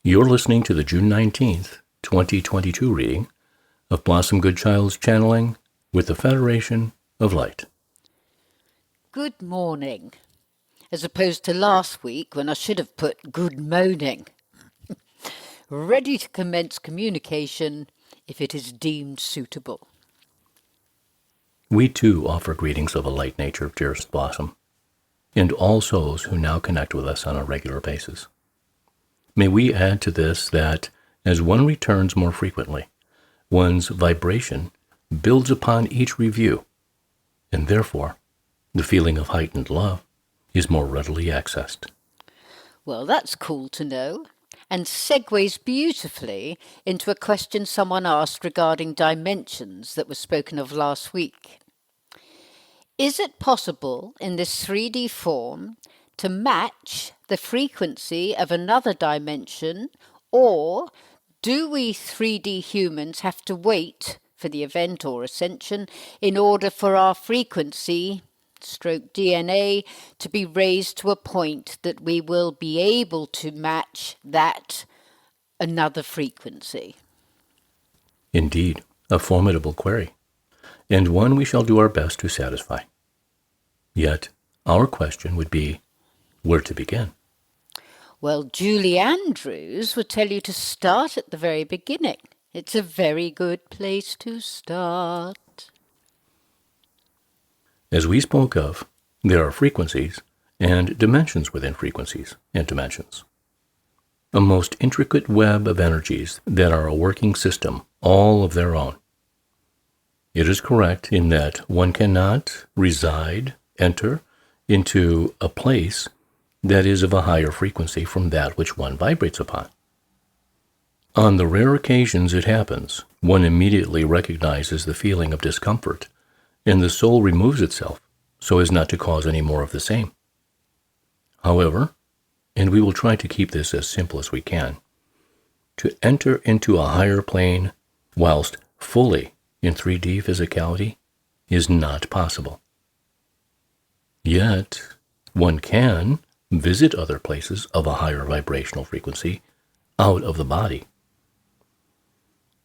You're listening to the June 19th, 2022 reading of Blossom Goodchild's channeling with the Federation of Light. Good morning, as opposed to last week when I should have put good moaning. Ready to commence communication if it is deemed suitable. We too offer greetings of a light nature, dearest Blossom, and all souls who now connect with us on a regular basis. May we add to this that, as one returns more frequently, one's vibration builds upon each review, and therefore, the feeling of heightened love is more readily accessed. Well, that's cool to know, and segues beautifully into a question someone asked regarding dimensions that was spoken of last week. Is it possible in this 3D form to match the frequency of another dimension, or do we 3D humans have to wait for the event or ascension in order for our frequency, stroke DNA, to be raised to a point that we will be able to match that another frequency? Indeed, a formidable query, and one we shall do our best to satisfy. Yet, our question would be, where to begin? Well, Julie Andrews would tell you to start at the very beginning. It's a very good place to start. As we spoke of, there are frequencies and dimensions within frequencies and dimensions. A most intricate web of energies that are a working system, all of their own. It is correct in that one cannot enter into a place that is of a higher frequency from that which one vibrates upon. On the rare occasions it happens, one immediately recognizes the feeling of discomfort, and the soul removes itself so as not to cause any more of the same. However, and we will try to keep this as simple as we can, to enter into a higher plane whilst fully in 3D physicality is not possible. Yet, one can visit other places of a higher vibrational frequency out of the body.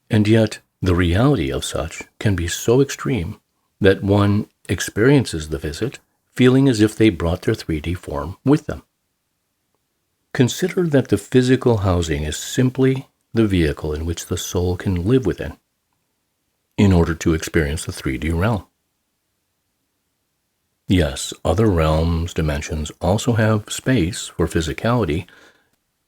And yet, the reality of such can be so extreme that one experiences the visit feeling as if they brought their 3D form with them. Consider that the physical housing is simply the vehicle in which the soul can live within in order to experience the 3D realm. Yes, other realms, dimensions also have space for physicality,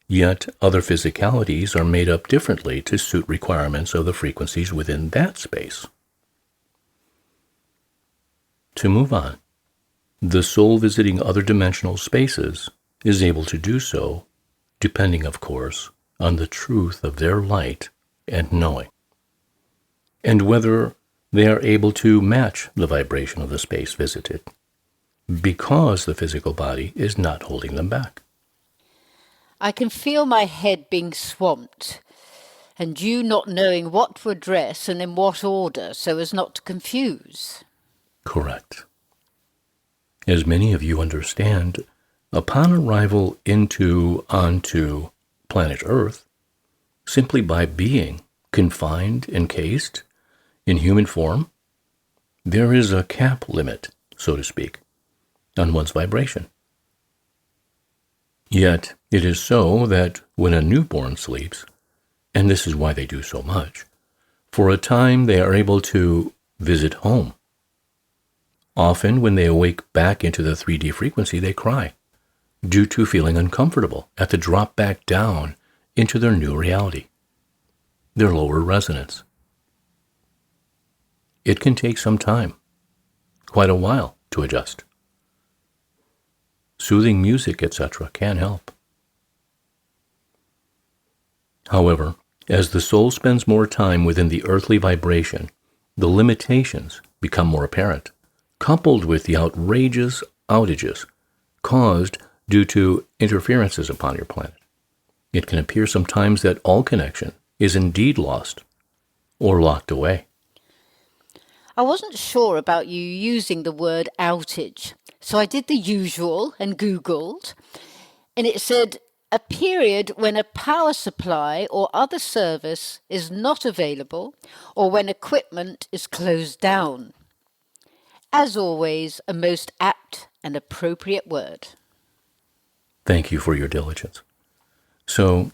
yet other physicalities are made up differently to suit requirements of the frequencies within that space. To move on, the soul visiting other dimensional spaces is able to do so, depending, of course, on the truth of their light and knowing, and whether they are able to match the vibration of the space visited, because the physical body is not holding them back. I can feel my head being swamped, and you not knowing what to address and in what order so as not to confuse. Correct. As many of you understand, upon arrival onto planet Earth, simply by being confined, encased in human form, there is a cap limit, so to speak, on one's vibration. Yet it is so that when a newborn sleeps, and this is why they do so much, for a time they are able to visit home. Often when they awake back into the 3D frequency, they cry, due to feeling uncomfortable at the drop back down into their new reality, their lower resonance. It can take some time, quite a while, to adjust. Soothing music, etc., can help. However, as the soul spends more time within the earthly vibration, the limitations become more apparent, coupled with the outrageous outages caused due to interferences upon your planet. It can appear sometimes that all connection is indeed lost or locked away. I wasn't sure about you using the word outage, so I did the usual and Googled, and it said a period when a power supply or other service is not available or when equipment is closed down. As always, a most apt and appropriate word. Thank you for your diligence. So,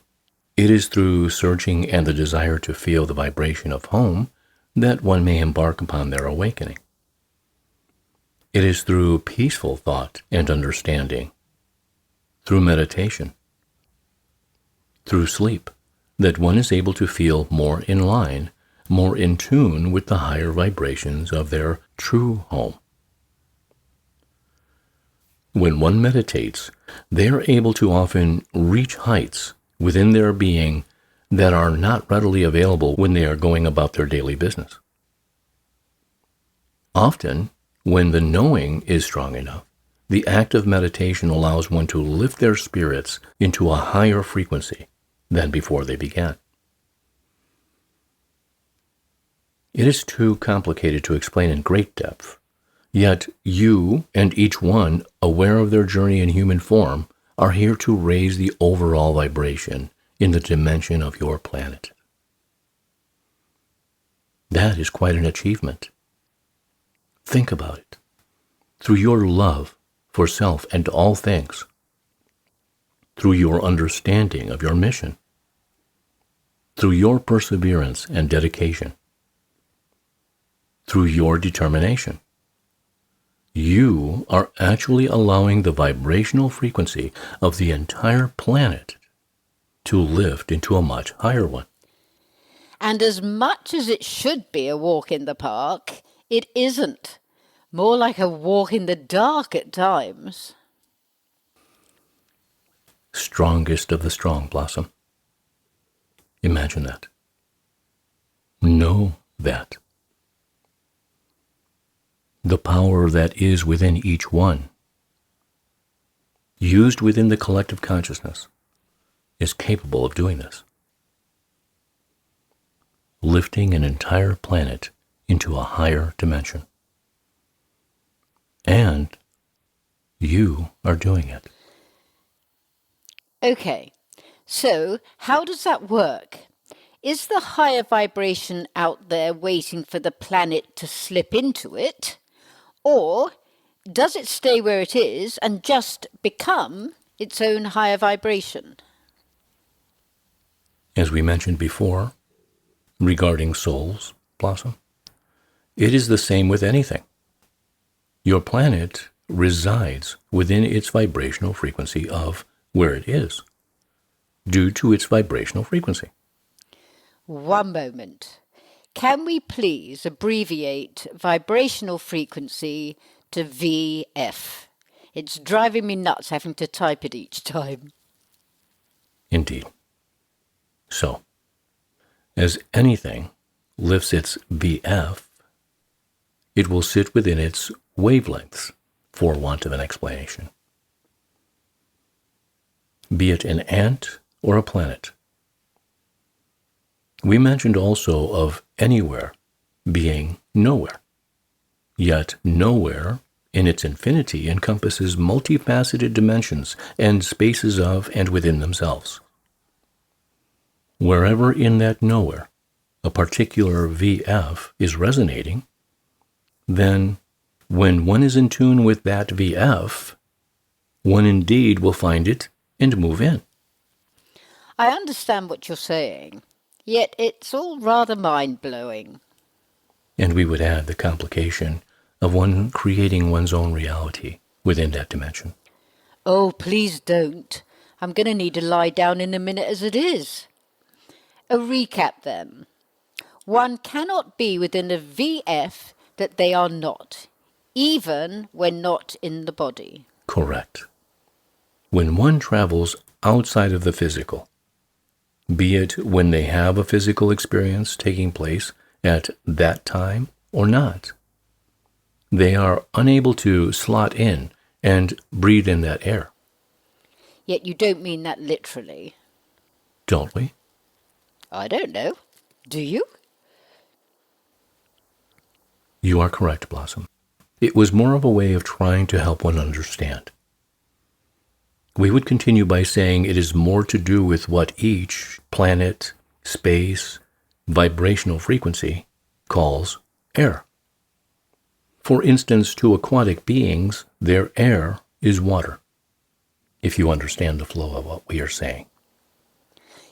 it is through searching and the desire to feel the vibration of home that one may embark upon their awakening. It is through peaceful thought and understanding, through meditation, through sleep, that one is able to feel more in line, more in tune with the higher vibrations of their true home. When one meditates, they are able to often reach heights within their being that are not readily available when they are going about their daily business. Often, when the knowing is strong enough, the act of meditation allows one to lift their spirits into a higher frequency than before they began. It is too complicated to explain in great depth, yet you and each one, aware of their journey in human form, are here to raise the overall vibration in the dimension of your planet. That is quite an achievement. Think about it. Through your love for self and all things, through your understanding of your mission, through your perseverance and dedication, through your determination, you are actually allowing the vibrational frequency of the entire planet to lift into a much higher one. And as much as it should be a walk in the park, it isn't. More like a walk in the dark at times. Strongest of the strong, Blossom. Imagine that. Know that. The power that is within each one, used within the collective consciousness, is capable of doing this. Lifting an entire planet into a higher dimension. And you are doing it. Okay, so how does that work? Is the higher vibration out there waiting for the planet to slip into it? Or does it stay where it is and just become its own higher vibration? As we mentioned before, regarding souls, Blossom, it is the same with anything. Your planet resides within its vibrational frequency of where it is, due to its vibrational frequency. One moment. Can we please abbreviate vibrational frequency to VF? It's driving me nuts having to type it each time. Indeed. So, as anything lifts its VF, it will sit within its wavelengths, for want of an explanation. Be it an ant or a planet. We mentioned also of anywhere being nowhere. Yet nowhere in its infinity encompasses multifaceted dimensions and spaces of and within themselves. Wherever in that nowhere a particular VF is resonating, then when one is in tune with that VF, one indeed will find it and move in. I understand what you're saying, yet it's all rather mind-blowing. And we would add the complication of one creating one's own reality within that dimension. Oh, please don't. I'm going to need to lie down in a minute as it is. A recap then. One cannot be within a VF that they are not, even when not in the body. Correct. When one travels outside of the physical, be it when they have a physical experience taking place at that time or not, they are unable to slot in and breathe in that air. Yet you don't mean that literally. Don't we? I don't know. Do you? You are correct, Blossom. It was more of a way of trying to help one understand. We would continue by saying it is more to do with what each planet, space, vibrational frequency calls air. For instance, to aquatic beings, their air is water, if you understand the flow of what we are saying.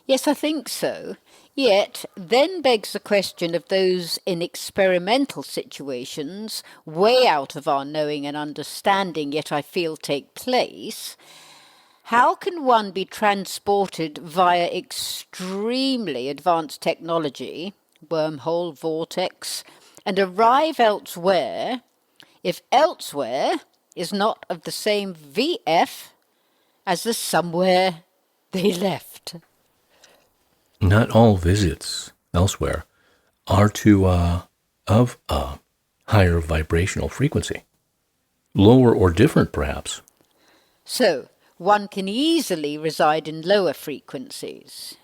Yes, I think so. Yet, then begs the question of those in experimental situations, way out of our knowing and understanding, yet I feel take place. How can one be transported via extremely advanced technology, wormhole, vortex, and arrive elsewhere if elsewhere is not of the same VF as the somewhere they left? Not all visits elsewhere are of a higher vibrational frequency, lower or different perhaps. So, one can easily reside in lower frequencies.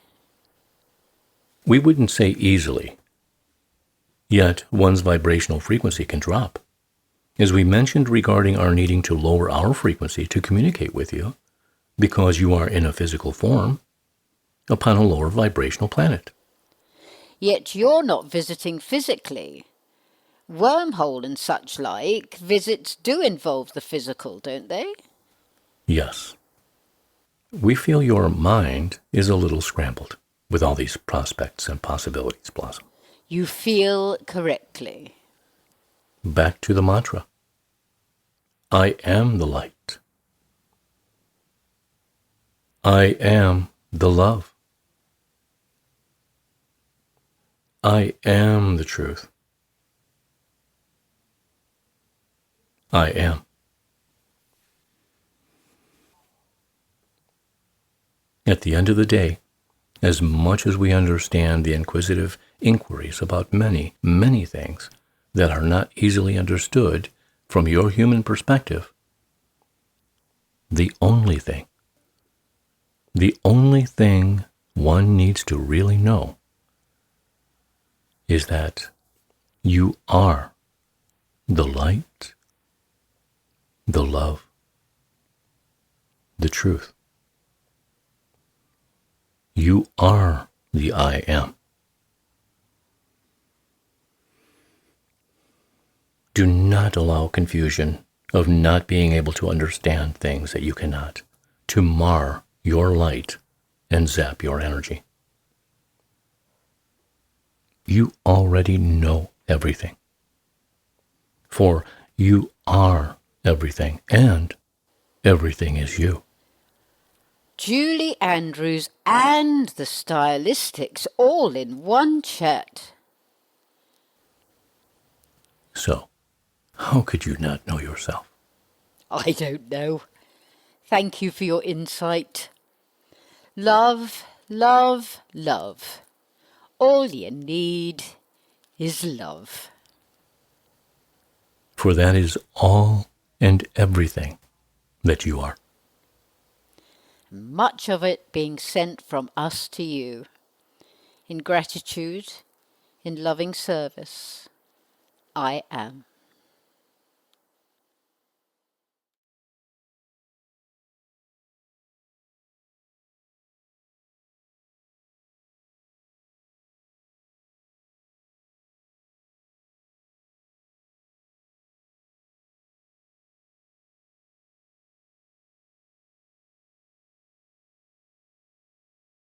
We wouldn't say easily, yet one's vibrational frequency can drop. As we mentioned regarding our needing to lower our frequency to communicate with you, because you are in a physical form, upon a lower vibrational planet. Yet you're not visiting physically. Wormhole and such like visits do involve the physical, don't they? Yes. We feel your mind is a little scrambled with all these prospects and possibilities, Blossom. You feel correctly. Back to the mantra. I am the light. I am the love. I am the truth. I am. At the end of the day, as much as we understand the inquisitive inquiries about many, many things that are not easily understood from your human perspective, the only thing one needs to really know is that you are the light, the love, the truth. You are the I am. Do not allow confusion of not being able to understand things that you cannot to mar your light and zap your energy. You already know everything. For you are everything, and everything is you. Julie Andrews and the Stylistics all in one chat. So, how could you not know yourself? I don't know. Thank you for your insight. Love, love, love. All you need is love. For that is all and everything that you are. Much of it being sent from us to you. In gratitude, in loving service, I am.